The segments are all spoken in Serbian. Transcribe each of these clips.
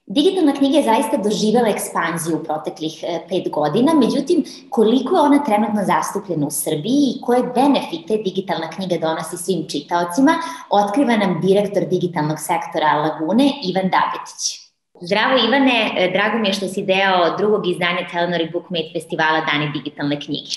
Digitalna knjiga je zaista doživela ekspanziju u proteklih 5 godina, međutim, koliko je ona trenutno zastupljena u Srbiji i koje benefite digitalna knjiga donosi svim čitaocima, otkriva nam direktor digitalnog sektora Lagune, Ivan Dabetić. Zdravo Ivane, drago mi je što si deo drugog izdanja Telenor i Bookmate festivala Dani digitalne knjige.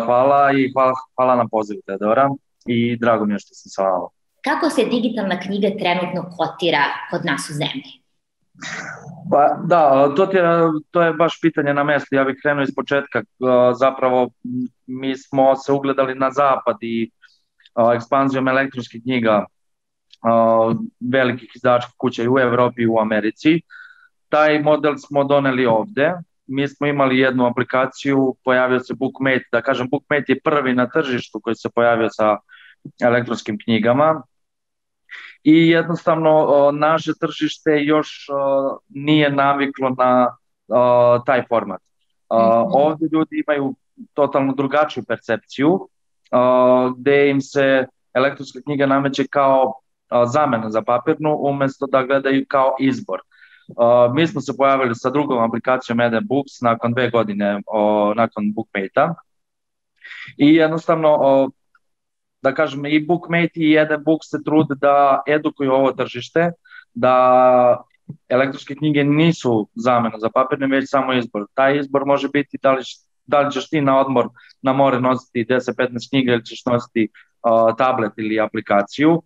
Hvala i hvala na pozivu, Teodora, i drago mi je što sam sa vama. Kako se digitalna knjiga trenutno kotira kod nas u zemlji? Pa da, to je baš pitanje na mestu. Ja bih krenuo iz početka. Zapravo mi smo se ugledali na zapad i ekspanzijom elektronskih knjiga velikih izdavačkih kuća i u Evropi i u Americi. Taj model smo doneli ovde. Mi smo imali jednu aplikaciju, pojavio se Bookmate. Da kažem, Bookmate je prvi na tržištu koji se pojavio sa elektronskim knjigama i jednostavno naše tržište još nije naviklo na taj format. Ovde ljudi imaju totalno drugačiju percepciju, gde im se elektronska knjiga nameće kao zamena za papirnu, umesto da gledaju kao izbor. Mi smo se pojavili sa drugom aplikacijom Eden Books nakon 2 godine nakon Bookmate-a i jednostavno da kažem, i Bookmate i Eden Books se trude da edukuju ovo tržište, da elektronske knjige nisu zamena za papirne, već samo izbor. Taj izbor može biti da li ćeš ti na odmor na more nositi 10-15 knjiga ili ćeš nositi tablet ili aplikaciju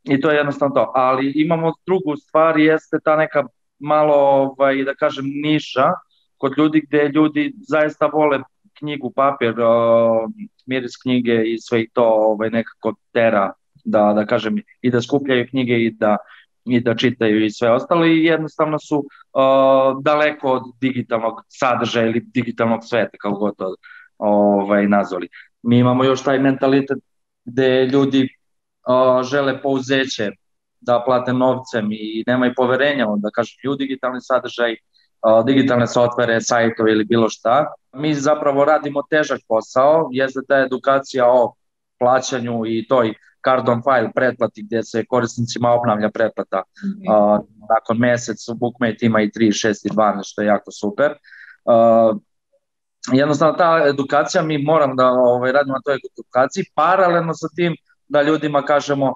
i to je jednostavno to. Ali imamo drugu stvar, jeste ta neka malo, da kažem, niša kod ljudi gde ljudi zaista vole knjigu, papir, miris knjige i sve i to nekako tera da kažem i da skupljaju knjige i da čitaju i sve ostalo i jednostavno su daleko od digitalnog sadržaja ili digitalnog sveta, kako god to nazvali. Mi imamo još taj mentalitet gde ljudi žele pouzeće da plate novcem i nemaju poverenja, da kažem, u digitalni sadržaj, digitalne softvere, sajtove ili bilo šta. Mi zapravo radimo težak posao, jeste ta edukacija o plaćanju i toj card on file pretplati gde se korisnicima obnavlja pretplata nakon mesec, u Bookmate ima i 3, 6 i 12, što je jako super. Jednostavno ta edukacija, mi moramo da radimo na toj edukaciji, paralelno sa tim da ljudima kažemo,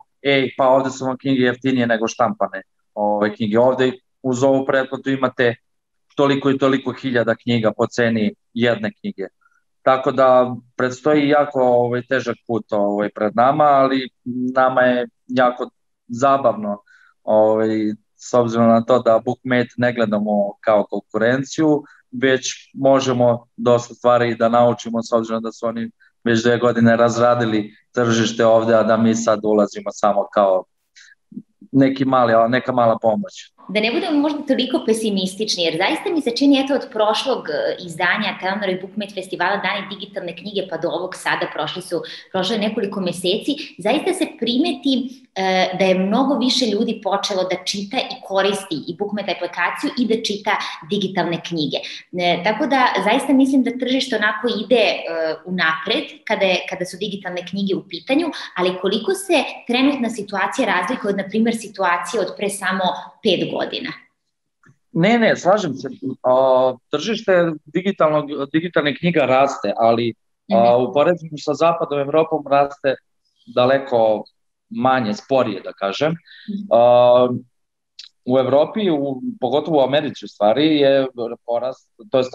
pa ovde su vam knjige jeftinije nego štampane knjige, ovde uz ovu pretplatu imate toliko i toliko hiljada knjiga po ceni jedne knjige. Tako da predstoji jako težak put pred nama, ali nama je jako zabavno s obzirom na to da Bookmate ne gledamo kao konkurenciju, već možemo dosta stvari da naučimo s obzirom da su oni već 2 godine razradili tržište ovde, a da mi sad ulazimo samo kao neka mala pomoć. Da ne budemo možda toliko pesimistični, jer zaista mi se čini, eto, od prošlog izdanja Telenor i Bookmate festivala Dani digitalne knjige pa do ovog sada, prošlo je nekoliko meseci, zaista se primeti da je mnogo više ljudi počelo da čita i koristi i Bookmate aplikaciju i da čita digitalne knjige. Tako da zaista mislim da tržište onako ide unapred kada su digitalne knjige u pitanju, ali koliko se trenutna situacija razlikuje od, na primjer, situacije od pre samo 5 godina? Ne, slažem se. Tržište digitalne knjiga raste, ali u poređenju sa zapadom Evropom raste daleko manje, sporije da kažem. U Evropi, pogotovo u Americi u stvari, je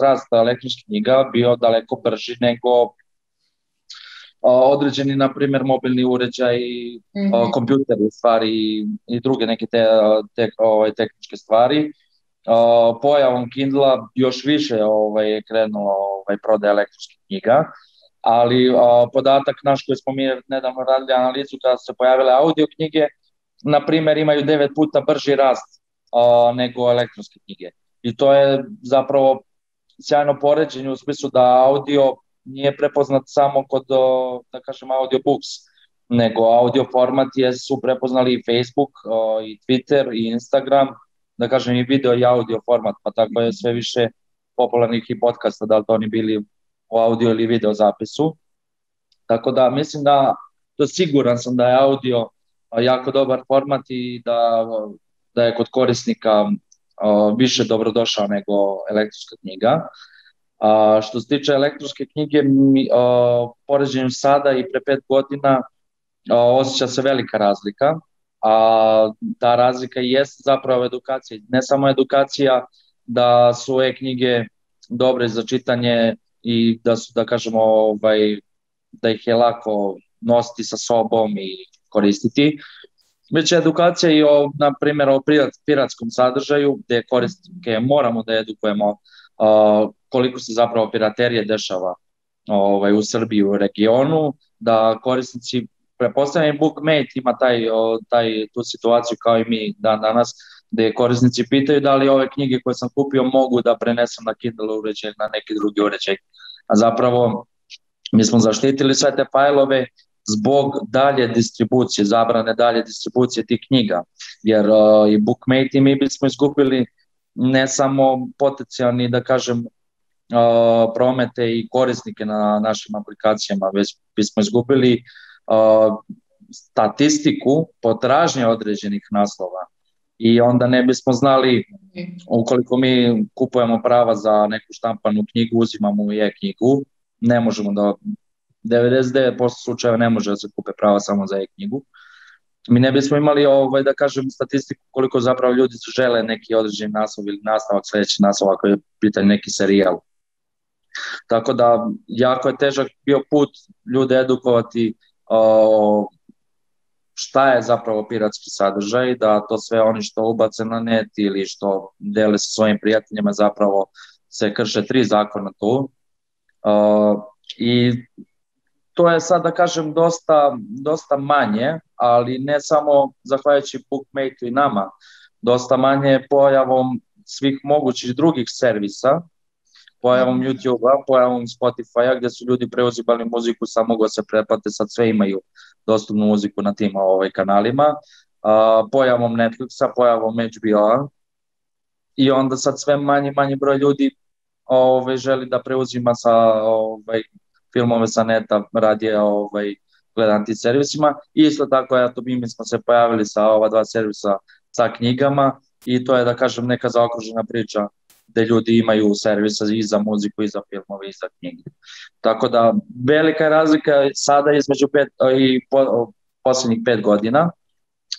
rast elektronskih knjiga bio daleko brži nego određeni, na primjer, mobilni uređaj, kompjuteri stvari i druge neke tehničke stvari. Pojavom Kindla još više je krenulo prodaja elektronskih knjiga, ali podatak naš koji smo mi nedavno radili analizu kada su se pojavile audio knjige, na primjer, imaju 9 puta brži rast nego elektronske knjige. I to je zapravo sjajno poređenje u smislu da audio nije prepoznat samo kod, da kažem, audiobooks, nego audio format su prepoznali i Facebook, i Twitter, i Instagram, da kažem i video i audio format, pa tako je sve više popularnih i podcasta, da li to oni bili u audio ili video zapisu. Tako da mislim da, to siguran sam da je audio jako dobar format i da je kod korisnika više dobrodošao nego elektronska knjiga. Što se tiče elektronske knjige, poređenjem sada i pre 5 godina osjeća se velika razlika, a ta razlika jeste zapravo edukacija. Ne samo edukacija da su e-knjige dobre za čitanje i da su, da kažemo, da ih je lako nositi sa sobom i koristiti, već edukacija i na primjer o piratskom sadržaju, gde korisnike moramo da edukujemo koliko se zapravo piraterije dešava u Srbiji, u regionu, da korisnici, pretpostavljam BookMate ima tu situaciju kao i mi danas, gde korisnici pitaju da li ove knjige koje sam kupio mogu da prenesem na Kindle uređaj, na neki drugi uređaj. A zapravo mi smo zaštitili sve te fajlove zbog dalje distribucije, zabrane dalje distribucije tih knjiga, jer i BookMate i mi bismo izgubili ne samo potencijalni, da kažem, promete i korisnike na našim aplikacijama, već bismo izgubili statistiku potražnje određenih naslova i onda ne bismo znali, ukoliko mi kupujemo prava za neku štampanu knjigu, uzimamo i e-knjigu, ne možemo da, 99% slučajeva ne može da se kupe prava samo za e-knjigu. Mi ne bismo imali, da kažem, statistiku koliko zapravo ljudi žele neki određeni naslov ili nastavak sledeći naslov ako je pitanje neki serijal. Tako da jako je težak bio put ljude edukovati šta je zapravo piratski sadržaj, da to sve oni što ubace na net ili što dele sa svojim prijateljima zapravo se krše 3 zakona tu. I to je sad, da kažem, dosta manje, ali ne samo zahvaljujući BookMate-u i nama, dosta manje pojavom svih mogućih drugih servisa, pojavom YouTube-a, pojavom Spotify-a, gde su ljudi preuzimali muziku, samo mogu se pretplate, sad sve imaju dostupnu muziku na tim kanalima, pojavom Netflixa, pojavom HBO-a, i onda sad sve manji broj ljudi želi da preuzima filmove sa neta, radije gledam ti servisima. Isto tako, mi smo se pojavili sa ova 2 servisa sa knjigama i to je, da kažem, neka zaokružena priča gde ljudi imaju servisa i za muziku, i za filmove, i za knjige. Tako da, velika je razlika sada između poslednjih 5 godina,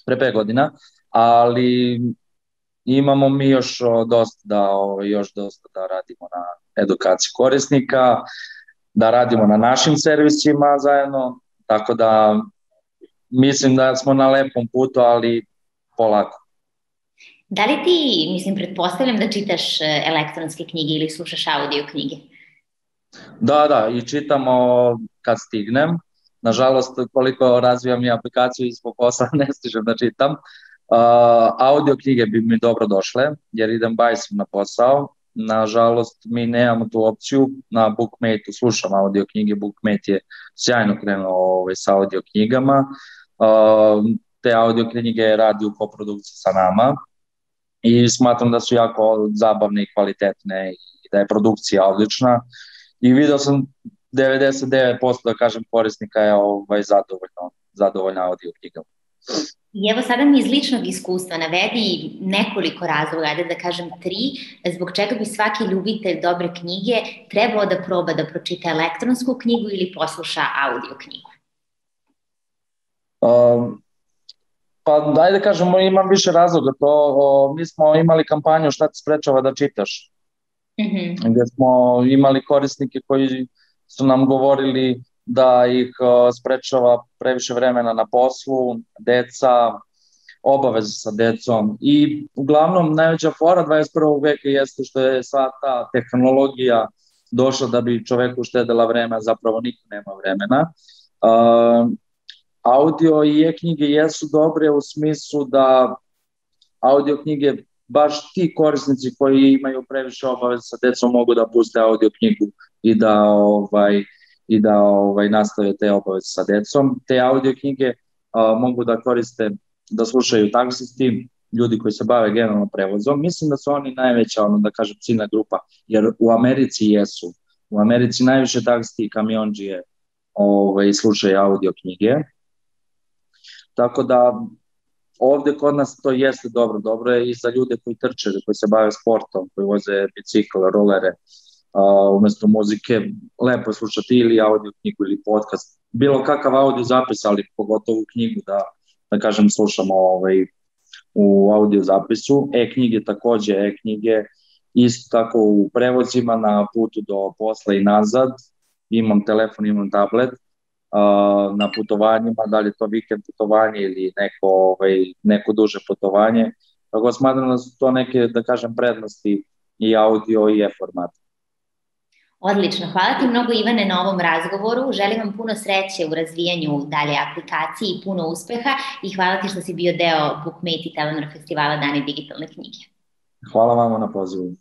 pre 5 godina, ali imamo mi još dosta da radimo na edukaciji korisnika, da radimo na našim servisima zajedno, tako da mislim da smo na lepom putu, ali polako. Da li ti, pretpostavljam da čitaš elektronske knjige ili slušaš audio knjige? Da, i čitamo kad stignem. Nažalost, koliko razvijam i aplikaciju ispod posla, ne stižem da čitam. Audio knjige bi mi dobro došle, jer idem bajsom na posao. Nažalost, mi nemamo tu opciju. Na BookMate-u slušam audio knjige. BookMate je sjajno krenuo sa audio knjigama. Te audio knjige radi u koprodukciji sa nama i smatram da su jako zabavne i kvalitetne i da je produkcija odlična. I video sam 99%, da kažem, korisnika je zadovoljna audio knjigama. I evo sada mi iz ličnog iskustva navedi nekoliko razloga, da kažem 3, zbog čega bi svaki ljubitelj dobre knjige trebao da proba da pročita elektronsku knjigu ili posluša audio knjigu. Pa dajde kažemo, imam više razloga. Mi smo imali kampanju Šta te sprečava da čitaš, gde smo imali korisnike koji su nam govorili da ih sprečava previše vremena na poslu, deca, obaveze sa decom i uglavnom najveća fora 21. veka jeste što je sva ta tehnologija došla da bi čoveku uštedela vreme, a zapravo niko nema vremena. Audio i e-knjige jesu dobre u smislu da audio knjige, baš ti korisnici koji imaju previše obaveza sa decom mogu da puste audio knjigu i da nastave te obaveze sa decom. Te audio knjige mogu da koriste, da slušaju taksisti, ljudi koji se bave generalno prevozom. Mislim da su oni najveća, da kažem, ciljna grupa, jer u Americi jesu. U Americi najviše taksisti i kamiondžije slušaju audio knjige. Tako da ovde kod nas to jeste dobro. Dobro je i za ljude koji trče, koji se bave sportom, koji voze bicikl, rolere. Umesto muzike lepo slušati ili audio knjigu ili podcast. Bilo kakav audio zapis, ali pogotovo knjigu da kažem slušamo u audio zapisu. E-knjige takođe, e-knjige isto tako u prevozima na putu do posla i nazad. Imam telefon, imam tablet. Na putovanjima, da li je to vikend putovanje ili neko duže putovanje. Tako smatram da su to neke, da kažem, prednosti i audio i e-formata. Odlično, hvala ti mnogo Ivane na ovom razgovoru, želim vam puno sreće u razvijanju dalje aplikacije i puno uspeha i hvala ti što si bio deo Bookmate i Telenor festivala Dani digitalne knjige. Hvala vama na pozivu.